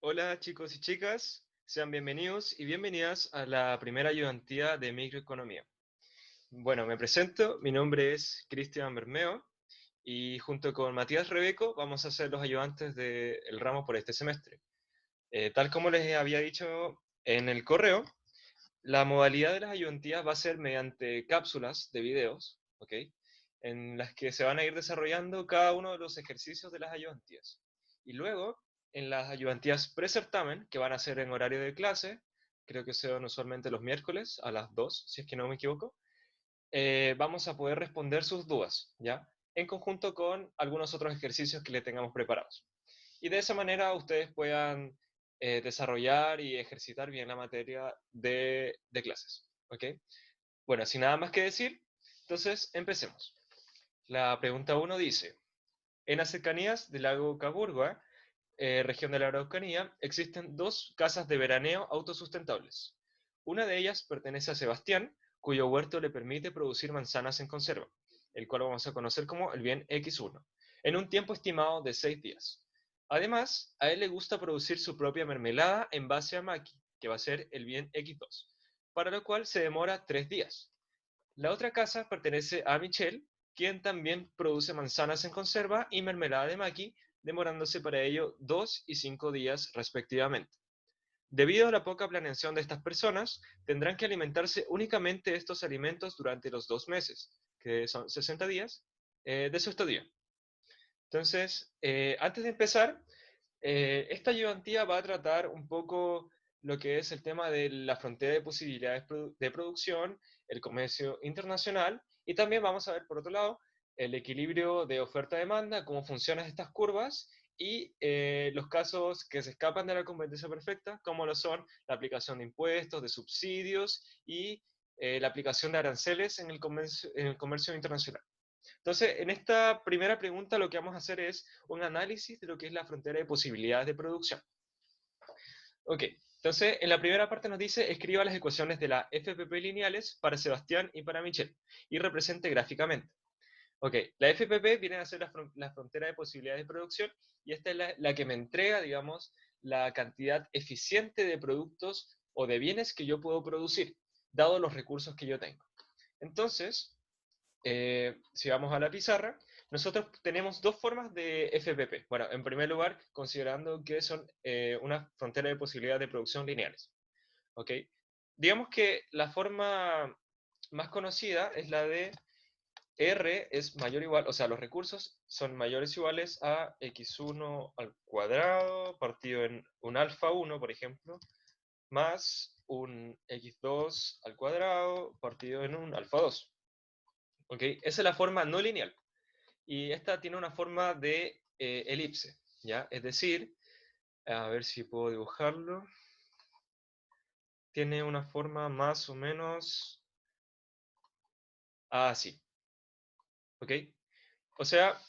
Hola chicos y chicas, sean bienvenidos y bienvenidas a la primera ayudantía de microeconomía. Bueno, me presento, mi nombre es Cristian Bermeo y junto con Matías Rebeco vamos a ser los ayudantes del ramo por este semestre. Tal como les había dicho en el correo, la modalidad de las ayudantías va a ser mediante cápsulas de videos, ¿ok? En las que se van a ir desarrollando cada uno de los ejercicios de las ayudantías. Y luego, en las ayudantías pre-certamen, que van a ser en horario de clase, creo que son usualmente los miércoles a las 2, si es que no me equivoco, vamos a poder responder sus dudas, ¿ya? En conjunto con algunos otros ejercicios que le tengamos preparados. Y de esa manera ustedes puedan desarrollar y ejercitar bien la materia de clases, ¿ok? Bueno, sin nada más que decir, entonces empecemos. La pregunta uno dice, en las cercanías del lago Caburgua, región de la Araucanía, existen dos casas de veraneo autosustentables. Una de ellas pertenece a Sebastián, cuyo huerto le permite producir manzanas en conserva, el cual vamos a conocer como el bien X1, en un tiempo estimado de 6 días. Además, a él le gusta producir su propia mermelada en base a maqui, que va a ser el bien X2, para lo cual se demora 3 días. La otra casa pertenece a Michelle, quien también produce manzanas en conserva y mermelada de maqui, demorándose para ello 2 y 5 días respectivamente. Debido a la poca planeación de estas personas, tendrán que alimentarse únicamente de estos alimentos durante los 2 meses, que son 60 días, de su estadía. Entonces, antes de empezar, esta ayudantía va a tratar un poco lo que es el tema de la frontera de posibilidades de producción, el comercio internacional, y también vamos a ver, por otro lado, el equilibrio de oferta-demanda, cómo funcionan estas curvas, y los casos que se escapan de la competencia perfecta, como lo son la aplicación de impuestos, de subsidios y la aplicación de aranceles en el comercio internacional. Entonces, en esta primera pregunta lo que vamos a hacer es un análisis de lo que es la frontera de posibilidades de producción. Ok, entonces en la primera parte nos dice escriba las ecuaciones de la FPP lineales para Sebastián y para Michelle y represente gráficamente. Ok, la FPP viene a ser la frontera de posibilidades de producción y esta es la que me entrega, digamos, la cantidad eficiente de productos o de bienes que yo puedo producir, dado los recursos que yo tengo. Entonces, si vamos a la pizarra, nosotros tenemos dos formas de FPP. Bueno, en primer lugar, considerando que son una frontera de posibilidades de producción lineales. ¿Ok? Digamos que la forma más conocida es la de R es mayor o igual, o sea, los recursos son mayores o iguales a x1 al cuadrado, partido en un alfa 1, por ejemplo, más un x2 al cuadrado, partido en un alfa 2. ¿Ok? Esa es la forma no lineal. Y esta tiene una forma de elipse, ¿ya? Es decir, a ver si puedo dibujarlo. Tiene una forma más o menos así, ¿ok? O sea,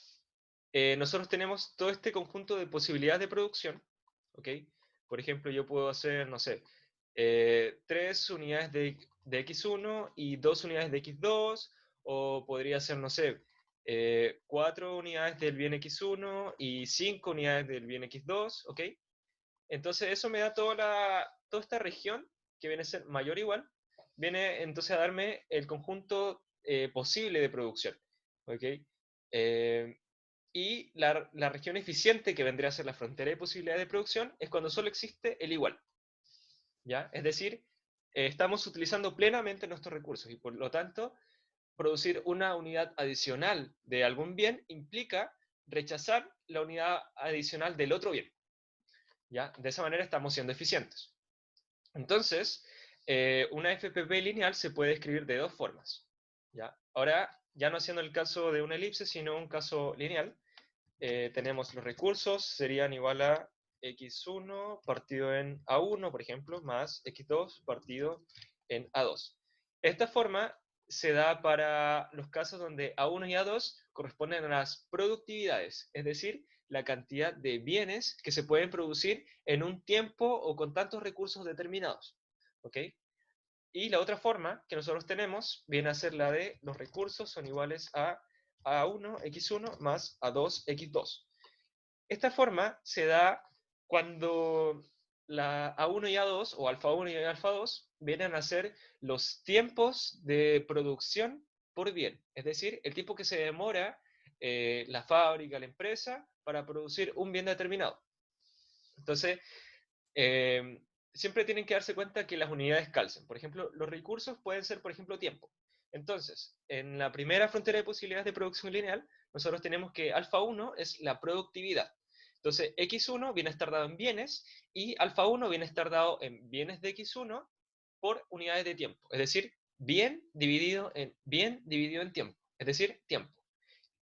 nosotros tenemos todo este conjunto de posibilidades de producción, ¿ok? Por ejemplo, yo puedo hacer, no sé, 3 unidades de X1 y 2 unidades de X2, o podría ser, no sé, 4 unidades del bien X1 y 5 unidades del bien X2, ¿ok? Entonces eso me da toda esta región, que viene a ser mayor o igual, viene entonces a darme el conjunto posible de producción, ¿ok? Eh, y la región eficiente, que vendría a ser la frontera de posibilidad de producción, es cuando solo existe el igual, ¿ya? Es decir, estamos utilizando plenamente nuestros recursos y por lo tanto, producir una unidad adicional de algún bien implica rechazar la unidad adicional del otro bien, ¿ya? De esa manera estamos siendo eficientes. Entonces, una FPP lineal se puede escribir de dos formas, ¿ya? Ahora, ya no siendo el caso de una elipse, sino un caso lineal, tenemos los recursos, serían igual a x1 partido en a1, por ejemplo, más x2 partido en a2. Esta forma se da para los casos donde a1 y a2 corresponden a las productividades, es decir, la cantidad de bienes que se pueden producir en un tiempo o con tantos recursos determinados. ¿Ok? Y la otra forma que nosotros tenemos viene a ser la de los recursos son iguales a A1, X1 más A2, X2. Esta forma se da cuando la A1 y A2, o alfa 1 y alfa 2, vienen a ser los tiempos de producción por bien. Es decir, el tiempo que se demora la fábrica, la empresa, para producir un bien determinado. Entonces, eh, siempre tienen que darse cuenta que las unidades calcen. Por ejemplo, los recursos pueden ser, por ejemplo, tiempo. Entonces, en la primera frontera de posibilidades de producción lineal, nosotros tenemos que alfa 1 es la productividad. Entonces, x1 viene a estar dado en bienes y alfa 1 viene a estar dado en bienes de x1 por unidades de tiempo. Es decir, bien dividido en tiempo. Es decir, tiempo.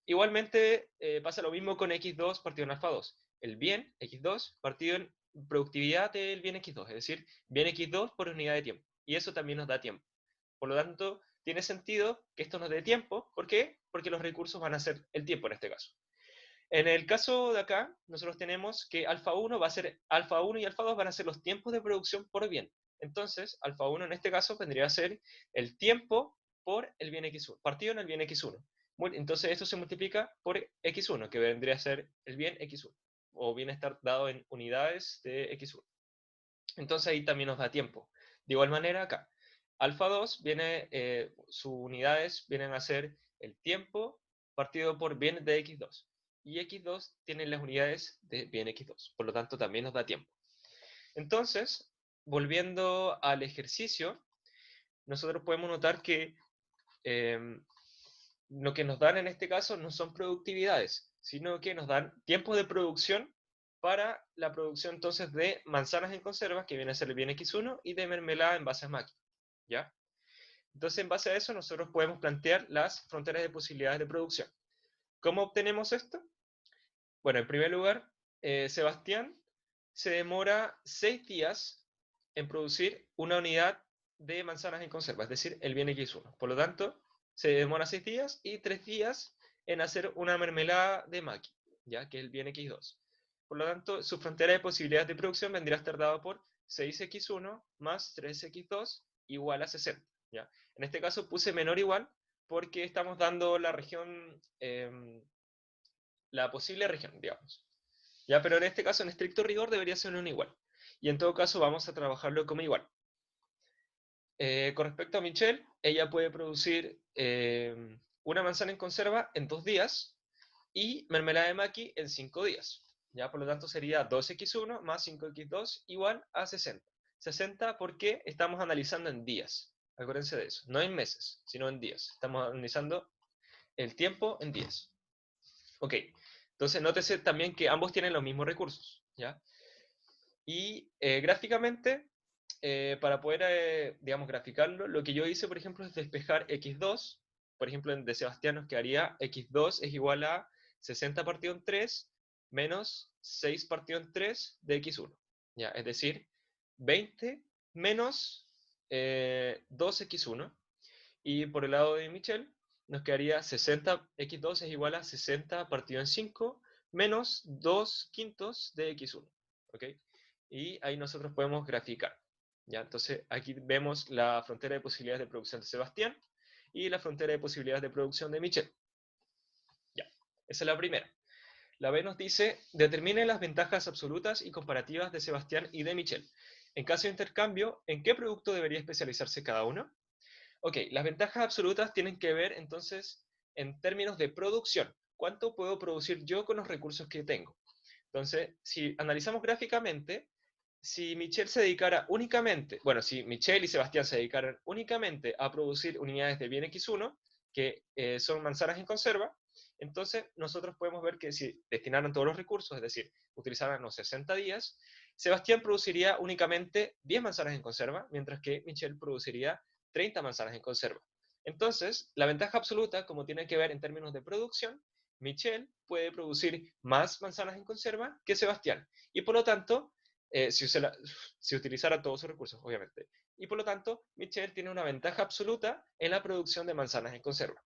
Igualmente pasa lo mismo con x2 partido en alfa 2. El bien x2 partido en productividad del bien x2, es decir, bien x2 por unidad de tiempo. Y eso también nos da tiempo. Por lo tanto, tiene sentido que esto nos dé tiempo. ¿Por qué? Porque los recursos van a ser el tiempo en este caso. En el caso de acá, nosotros tenemos que alfa 1 va a ser alfa 1 y alfa 2 van a ser los tiempos de producción por bien. Entonces, alfa 1 en este caso vendría a ser el tiempo por el bien x1, partido en el bien x1. Entonces, esto se multiplica por x1, que vendría a ser el bien x1, o bien estar dado en unidades de x1. Entonces, ahí también nos da tiempo. De igual manera, acá, alfa 2 viene, sus unidades vienen a ser el tiempo partido por bien de x2. Y x2 tiene las unidades de bien x2. Por lo tanto, también nos da tiempo. Entonces, volviendo al ejercicio, nosotros podemos notar que lo que nos dan en este caso no son productividades, sino que nos dan tiempo de producción para la producción entonces de manzanas en conserva, que viene a ser el bien x1, y de mermelada en base a máquina, ¿ya? Entonces, en base a eso, nosotros podemos plantear las fronteras de posibilidades de producción. ¿Cómo obtenemos esto? Bueno, en primer lugar, Sebastián se demora 6 días en producir una unidad de manzanas en conserva, es decir, el bien X1. Por lo tanto, se demora 6 días y 3 días en hacer una mermelada de maqui, ya que es el bien X2. Por lo tanto, su frontera de posibilidades de producción vendría a estar dada por 6x1 más 3x2 igual a 60. ¿Ya? En este caso puse menor igual porque estamos dando la región, la posible región, digamos. ¿Ya? Pero en este caso, en estricto rigor, debería ser un igual. Y en todo caso, vamos a trabajarlo como igual. Con respecto a Michelle, ella puede producir una manzana en conserva en 2 días y mermelada de maqui en 5 días. ¿Ya? Por lo tanto, sería 2x1 más 5x2 igual a 60. 60 porque estamos analizando en días. Acuérdense de eso. No en meses, sino en días. Estamos analizando el tiempo en días. Ok. Entonces, nótese también que ambos tienen los mismos recursos. ¿Ya? Y gráficamente, para poder, digamos, graficarlo, lo que yo hice, por ejemplo, es despejar x2. Por ejemplo, en de Sebastián nos quedaría x2 es igual a 60 partido en 3 menos 6 partido en 3 de x1. ¿Ya? Es decir, 20 menos 2x1. Y por el lado de Michelle, nos quedaría 60, x2 es igual a 60 partido en 5 menos 2 quintos de x1. ¿Ok? Y ahí nosotros podemos graficar. ¿Ya? Entonces aquí vemos la frontera de posibilidades de producción de Sebastián y la frontera de posibilidades de producción de Michelle. Ya, esa es la primera. La B nos dice, determine las ventajas absolutas y comparativas de Sebastián y de Michelle. En caso de intercambio, ¿en qué producto debería especializarse cada uno? Ok, las ventajas absolutas tienen que ver entonces en términos de producción. ¿Cuánto puedo producir yo con los recursos que tengo? Entonces, si analizamos gráficamente, si Michelle se dedicara únicamente, bueno, si Michelle y Sebastián se dedicaran únicamente a producir unidades de bien X1, que son manzanas en conserva, entonces nosotros podemos ver que si destinaran todos los recursos, es decir, utilizaran los 60 días, Sebastián produciría únicamente 10 manzanas en conserva, mientras que Michelle produciría 30 manzanas en conserva. Entonces, la ventaja absoluta, como tiene que ver en términos de producción, Michelle puede producir más manzanas en conserva que Sebastián. Y por lo tanto, si utilizara todos sus recursos, obviamente. Y por lo tanto, Michelle tiene una ventaja absoluta en la producción de manzanas en conserva.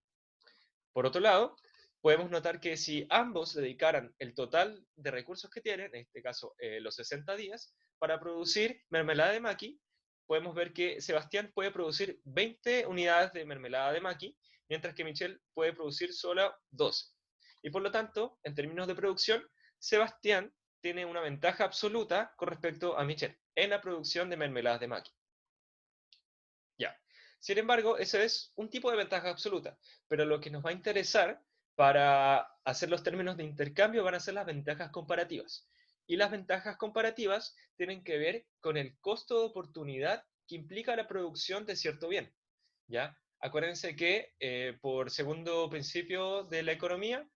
Por otro lado, podemos notar que si ambos dedicaran el total de recursos que tienen, en este caso los 60 días, para producir mermelada de maqui, podemos ver que Sebastián puede producir 20 unidades de mermelada de maqui, mientras que Michelle puede producir solo 12. Y por lo tanto, en términos de producción, Sebastián tiene una ventaja absoluta con respecto a Michelle en la producción de mermeladas de maqui. Ya. Sin embargo, ese es un tipo de ventaja absoluta, pero lo que nos va a interesar para hacer los términos de intercambio van a ser las ventajas comparativas. Y las ventajas comparativas tienen que ver con el costo de oportunidad que implica la producción de cierto bien. ¿Ya? Acuérdense que por segundo principio de la economía,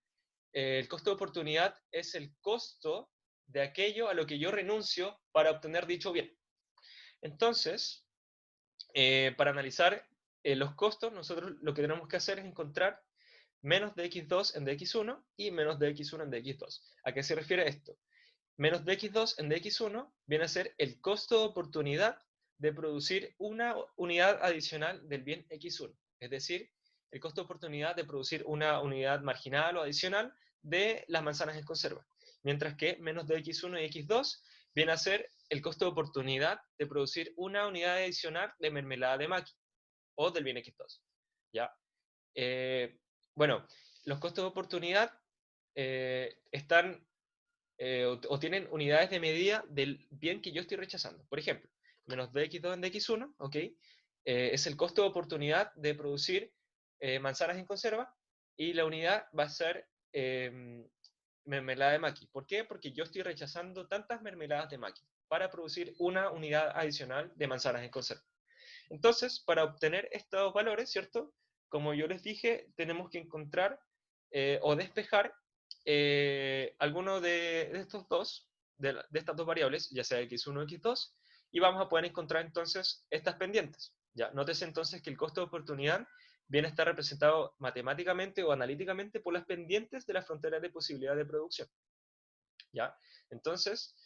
el costo de oportunidad es el costo de aquello a lo que yo renuncio para obtener dicho bien. Entonces, para analizar los costos, nosotros lo que tenemos que hacer es encontrar menos dx2 en dx1 y menos dx1 en dx2. ¿A qué se refiere esto? Menos dx2 en dx1 viene a ser el costo de oportunidad de producir una unidad adicional del bien x1. Es decir, el costo de oportunidad de producir una unidad marginal o adicional de las manzanas en conserva. Mientras que menos dx1 y x2 viene a ser el costo de oportunidad de producir una unidad adicional de mermelada de maqui o del bien x2. ¿Ya? Bueno, los costos de oportunidad están o tienen unidades de medida del bien que yo estoy rechazando. Por ejemplo, menos dx2 en dx1, ¿ok? Es el costo de oportunidad de producir manzanas en conserva y la unidad va a ser mermelada de maqui. ¿Por qué? Porque yo estoy rechazando tantas mermeladas de maqui para producir una unidad adicional de manzanas en conserva. Entonces, para obtener estos valores, ¿cierto? Como yo les dije, tenemos que encontrar o despejar alguno de estos dos, de estas dos variables, ya sea x1 o x2, y vamos a poder encontrar entonces estas pendientes. ¿Ya? Nótese entonces que el costo de oportunidad viene a estar representado matemáticamente o analíticamente por las pendientes de la frontera de posibilidad de producción. ¿Ya? Entonces,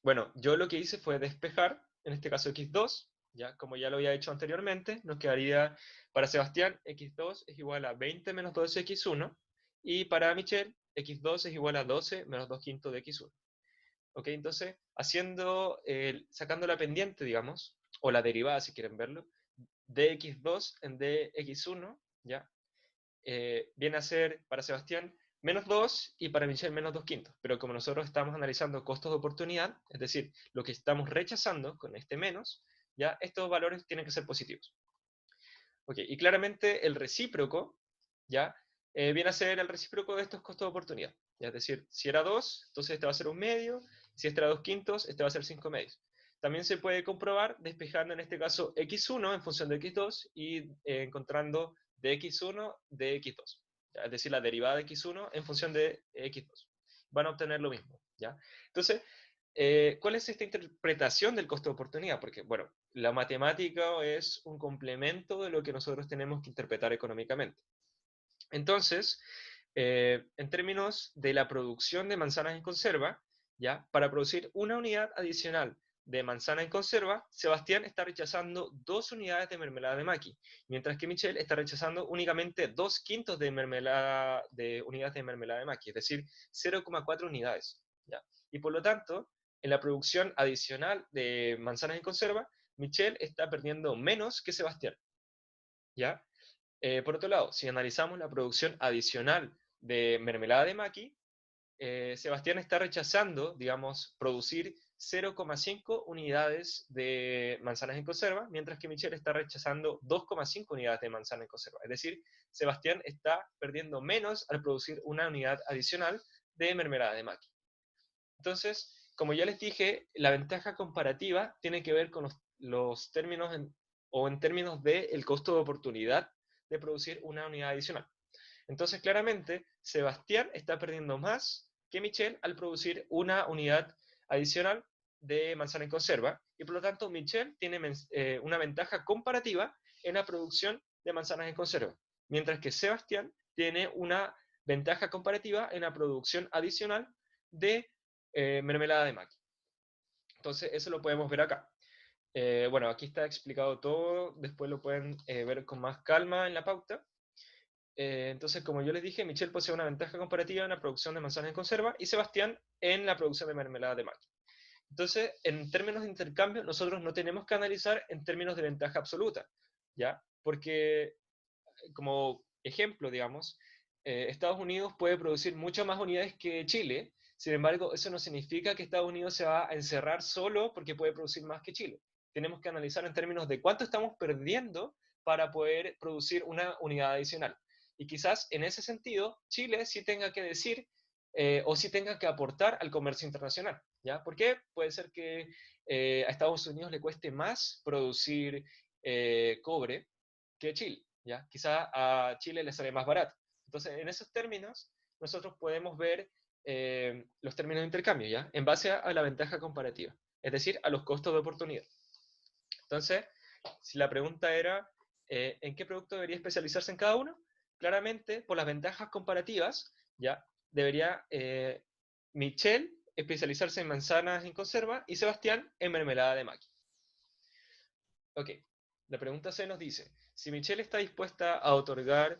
bueno, yo lo que hice fue despejar, en este caso x2, ¿ya? Como ya lo había hecho anteriormente, nos quedaría para Sebastián x2 es igual a 20 menos 12x1, y para Michelle x2 es igual a 12 menos 2 quintos de x1. ¿Ok? Entonces, sacando la pendiente, digamos, o la derivada si quieren verlo, de x2 en dx1, ¿ya? Viene a ser para Sebastián menos 2 y para Michelle menos 2 quintos. Pero como nosotros estamos analizando costos de oportunidad, es decir, lo que estamos rechazando con este menos, ya estos valores tienen que ser positivos. Okay, y claramente el recíproco, ya, viene a ser el recíproco de estos costos de oportunidad. ¿Ya? Es decir, si era 2, entonces este va a ser un medio, si este era 2 quintos, este va a ser 5 medios. También se puede comprobar despejando en este caso x1 en función de x2 y encontrando de x1 de x2. ¿Ya? Es decir, la derivada de x1 en función de x2. Van a obtener lo mismo. ¿Ya? Entonces, ¿cuál es esta interpretación del costo de oportunidad? Porque, bueno, la matemática es un complemento de lo que nosotros tenemos que interpretar económicamente. Entonces, en términos de la producción de manzanas en conserva, ¿ya? Para producir una unidad adicional de manzana en conserva, Sebastián está rechazando 2 unidades de mermelada de maqui, mientras que Michelle está rechazando únicamente 2 quintos de unidades de mermelada de maqui, es decir, 0,4 unidades. ¿Ya? Y por lo tanto, en la producción adicional de manzanas en conserva, Michelle está perdiendo menos que Sebastián. ¿Ya? Por otro lado, si analizamos la producción adicional de mermelada de maqui, Sebastián está rechazando, digamos, producir 0,5 unidades de manzanas en conserva, mientras que Michelle está rechazando 2,5 unidades de manzana en conserva. Es decir, Sebastián está perdiendo menos al producir una unidad adicional de mermelada de maqui. Entonces, como ya les dije, la ventaja comparativa tiene que ver con los términos o en términos del costo de oportunidad de producir una unidad adicional. Entonces, claramente, Sebastián está perdiendo más que Michelle al producir una unidad adicional de manzana en conserva, y por lo tanto Michelle tiene una ventaja comparativa en la producción de manzanas en conserva, mientras que Sebastián tiene una ventaja comparativa en la producción adicional de mermelada de maqui. Entonces, eso lo podemos ver acá. Bueno, aquí está explicado todo, después lo pueden ver con más calma en la pauta. Entonces, como yo les dije, Michelle posee una ventaja comparativa en la producción de manzanas en conserva y Sebastián en la producción de mermelada de maqui. Entonces, en términos de intercambio, nosotros no tenemos que analizar en términos de ventaja absoluta, ¿ya? Porque, como ejemplo, digamos, Estados Unidos puede producir muchas más unidades que Chile Sin embargo, eso no significa que Estados Unidos se va a encerrar solo porque puede producir más que Chile. Tenemos que analizar en términos de cuánto estamos perdiendo para poder producir una unidad adicional. Y quizás en ese sentido, Chile sí tenga que decir o sí tenga que aportar al comercio internacional. ¿Ya? ¿Por qué? Puede ser que a Estados Unidos le cueste más producir cobre que Chile. ¿Ya? Quizás a Chile le sale más barato. Entonces, en esos términos, nosotros podemos ver los términos de intercambio, ¿ya? En base a la ventaja comparativa, es decir, a los costos de oportunidad. Entonces, si la pregunta era, ¿en qué producto debería especializarse en cada uno? Claramente, por las ventajas comparativas, ¿ya? Debería Michelle especializarse en manzanas en conserva y Sebastián en mermelada de maqui. Ok, la pregunta C nos dice, si Michelle está dispuesta a otorgar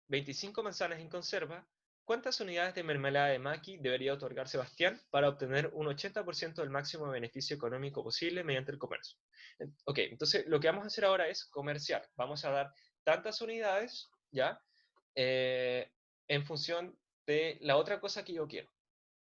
25 manzanas en conserva, ¿cuántas unidades de mermelada de maqui debería otorgar Sebastián para obtener un 80% del máximo beneficio económico posible mediante el comercio? Ok, entonces lo que vamos a hacer ahora es comerciar. Vamos a dar tantas unidades, ¿ya? Eh, en función de la otra cosa que yo quiero.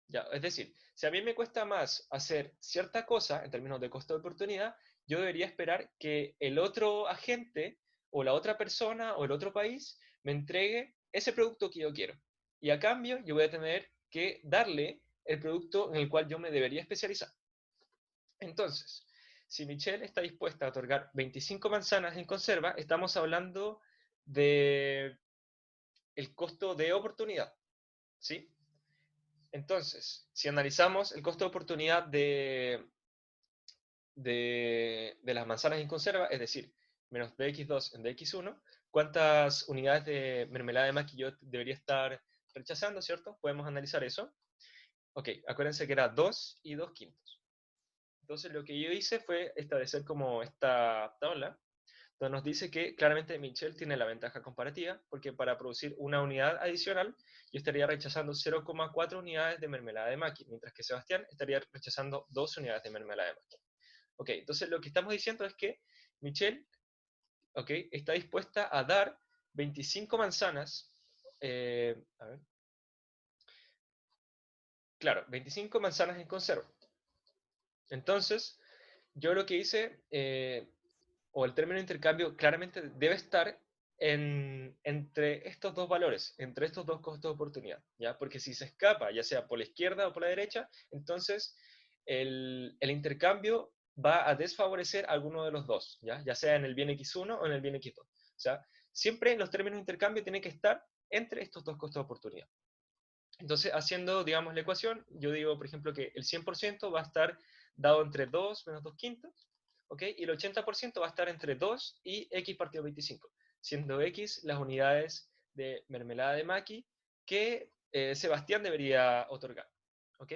¿Ya? Es decir, si a mí me cuesta más hacer cierta cosa en términos de costo de oportunidad, yo debería esperar que el otro agente o la otra persona o el otro país me entregue ese producto que yo quiero. Y a cambio, yo voy a tener que darle el producto en el cual yo me debería especializar. Entonces, si Michelle está dispuesta a otorgar 25 manzanas en conserva, estamos hablando de el costo de oportunidad, ¿sí? Entonces, si analizamos el costo de oportunidad de las manzanas en conserva, es decir, menos dx2 en dx1, ¿cuántas unidades de mermelada de maqui yo debería estar rechazando, cierto? Podemos analizar eso. Ok, acuérdense que era 2 y 2 quintos. Entonces lo que yo hice fue establecer como esta tabla, donde nos dice que claramente Michelle tiene la ventaja comparativa, porque para producir una unidad adicional, yo estaría rechazando 0,4 unidades de mermelada de maqui, mientras que Sebastián estaría rechazando 2 unidades de mermelada de maqui. Ok, entonces lo que estamos diciendo es que Michelle, ok, está dispuesta a dar 25 manzanas, a ver, claro, 25 manzanas en conserva. Entonces, yo lo que hice, o el término de intercambio claramente debe estar entre estos dos valores, entre estos dos costos de oportunidad, ¿ya? Porque si se escapa, ya sea por la izquierda o por la derecha, entonces el intercambio va a desfavorecer a alguno de los dos, ¿ya? Ya sea en el bien x1 o en el bien x2. O sea, siempre los términos de intercambio tienen que estar entre estos dos costos de oportunidad. Entonces, haciendo, digamos, la ecuación, yo digo, por ejemplo, que el 100% va a estar dado entre 2 menos 2 quintos, ¿ok? Y el 80% va a estar entre 2 y x partido 25, siendo x las unidades de mermelada de maqui que Sebastián debería otorgar, ¿ok?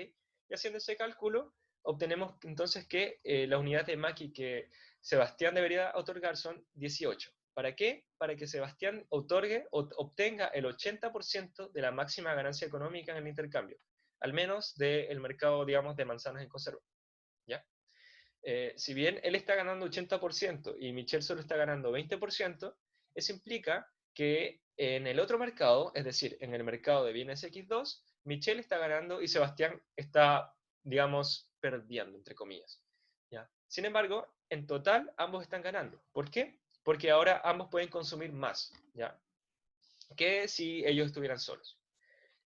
Y haciendo ese cálculo, obtenemos entonces que las unidades de maqui que Sebastián debería otorgar son 18. ¿Para qué? Para que Sebastián otorgue o obtenga el 80% de la máxima ganancia económica en el intercambio, al menos del mercado, digamos, de manzanas en conserva. ¿Ya? Si bien él está ganando 80% y Michelle solo está ganando 20%, eso implica que en el otro mercado, es decir, en el mercado de bienes X2, Michelle está ganando y Sebastián está, digamos, perdiendo, entre comillas. ¿Ya? Sin embargo, en total, ambos están ganando. ¿Por qué? Porque ahora ambos pueden consumir más, ¿ya? Que si ellos estuvieran solos.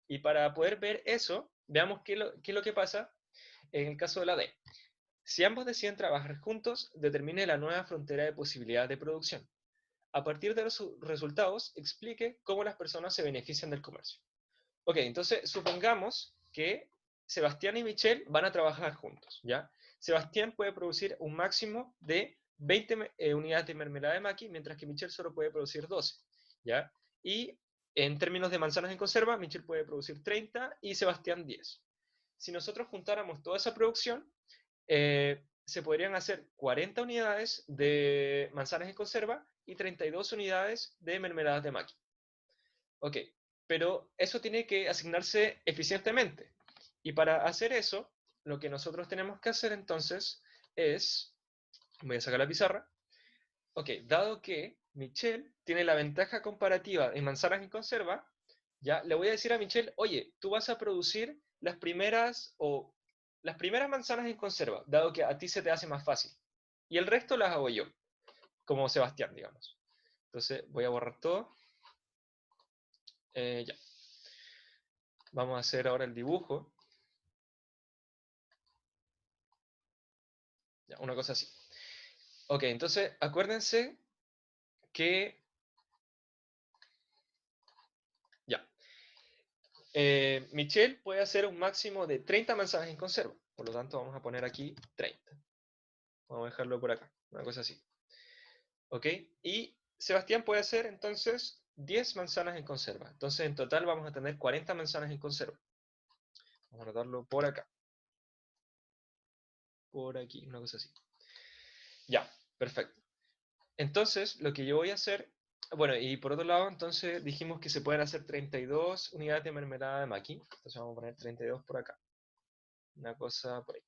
Y para poder ver eso, veamos qué es lo que pasa en el caso de la D. Si ambos deciden trabajar juntos, determine la nueva frontera de posibilidad de producción. A partir de los resultados, explique cómo las personas se benefician del comercio. Ok, entonces supongamos que Sebastián y Michelle van a trabajar juntos, ¿ya? Sebastián puede producir un máximo de 20 unidades de mermelada de maqui, mientras que Michelle solo puede producir 12, ¿ya? Y en términos de manzanas en conserva, Michelle puede producir 30 y Sebastián 10. Si nosotros juntáramos toda esa producción, se podrían hacer 40 unidades de manzanas en conserva y 32 unidades de mermeladas de maqui. Ok, pero eso tiene que asignarse eficientemente. Y para hacer eso, lo que nosotros tenemos que hacer entonces es, voy a sacar la pizarra, ok, dado que Michelle tiene la ventaja comparativa en manzanas en conserva, ya le voy a decir a Michelle, oye, tú vas a producir las primeras manzanas en conserva, dado que a ti se te hace más fácil. Y el resto las hago yo, como Sebastián, digamos. Entonces voy a borrar todo. Ya. Vamos a hacer ahora el dibujo. Ya, una cosa así. Ok, entonces acuérdense que... Ya. Michelle puede hacer un máximo de 30 manzanas en conserva. Por lo tanto, vamos a poner aquí 30. Vamos a dejarlo por acá. Una cosa así. ¿Ok? Y Sebastián puede hacer entonces 10 manzanas en conserva. Entonces en total vamos a tener 40 manzanas en conserva. Vamos a anotarlo por acá. Por aquí, una cosa así. Ya, perfecto. Entonces, lo que yo voy a hacer, bueno, y por otro lado, entonces dijimos que se pueden hacer 32 unidades de mermelada de maqui. Entonces vamos a poner 32 por acá. Una cosa por ahí.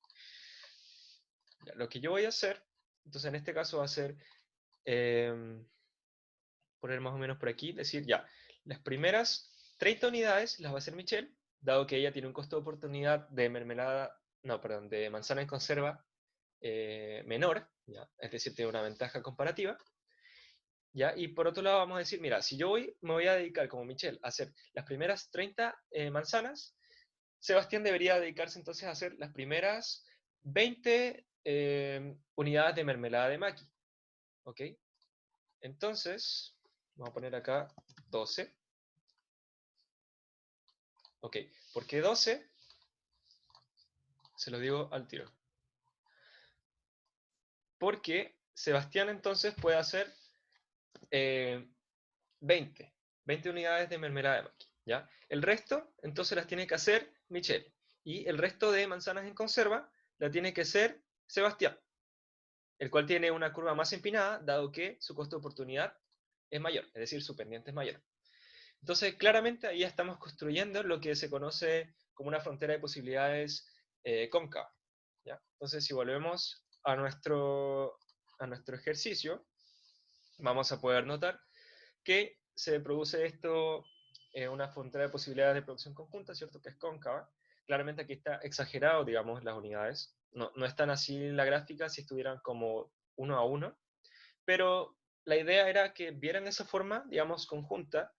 Ya, lo que yo voy a hacer, entonces en este caso va a ser poner más o menos por aquí, decir ya, las primeras 30 unidades las va a hacer Michelle, dado que ella tiene un costo de oportunidad de mermelada, no, perdón, de manzana en conserva menor, ¿ya? Es decir, tiene una ventaja comparativa. ¿Ya? Y por otro lado vamos a decir, mira, si yo me voy a dedicar como Michelle a hacer las primeras 30 manzanas, Sebastián debería dedicarse entonces a hacer las primeras 20 unidades de mermelada de maqui. ¿Ok? Entonces, vamos a poner acá 12. Ok, ¿por qué 12? Se lo digo al tiro. Porque Sebastián entonces puede hacer 20. 20 unidades de mermelada de maqui, ¿ya? El resto, entonces las tiene que hacer Michelle. Y el resto de manzanas en conserva la tiene que hacer Sebastián, el cual tiene una curva más empinada, dado que su costo de oportunidad es mayor, es decir, su pendiente es mayor. Entonces, claramente ahí estamos construyendo lo que se conoce como una frontera de posibilidades cóncava, ¿ya? Entonces, si volvemos a nuestro ejercicio, vamos a poder notar que se produce esto en una frontera de posibilidades de producción conjunta, ¿cierto? Que es cóncava. Claramente aquí está exagerado, digamos, las unidades. No, no están así en la gráfica si estuvieran como uno a uno, pero la idea era que vieran esa forma, digamos, conjunta,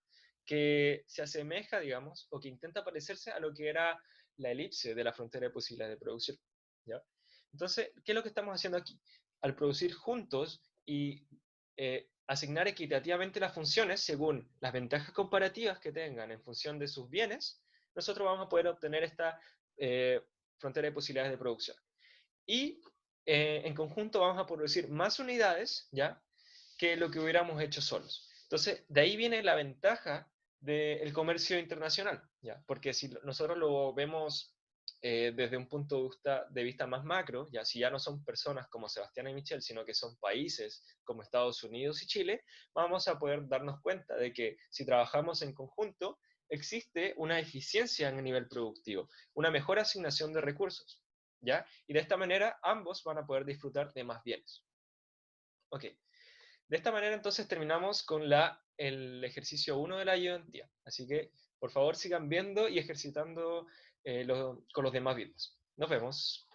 que se asemeja, digamos, o que intenta parecerse a lo que era la elipse de la frontera de posibilidades de producción, ¿ya? Entonces, ¿qué es lo que estamos haciendo aquí? Al producir juntos y asignar equitativamente las funciones según las ventajas comparativas que tengan en función de sus bienes, nosotros vamos a poder obtener esta eh, frontera de posibilidades de producción. Y en conjunto vamos a producir más unidades, ¿ya? Que lo que hubiéramos hecho solos. Entonces, de ahí viene la ventaja del comercio internacional, ¿ya? Porque si nosotros lo vemos desde un punto de vista más macro, ya si ya no son personas como Sebastián y Michelle, sino que son países como Estados Unidos y Chile, vamos a poder darnos cuenta de que si trabajamos en conjunto, existe una eficiencia en el nivel productivo, una mejor asignación de recursos, ¿ya? Y de esta manera ambos van a poder disfrutar de más bienes. Ok, de esta manera entonces terminamos con el ejercicio 1 de la ayudantía. Así que por favor sigan viendo y ejercitando con los demás vídeos. Nos vemos.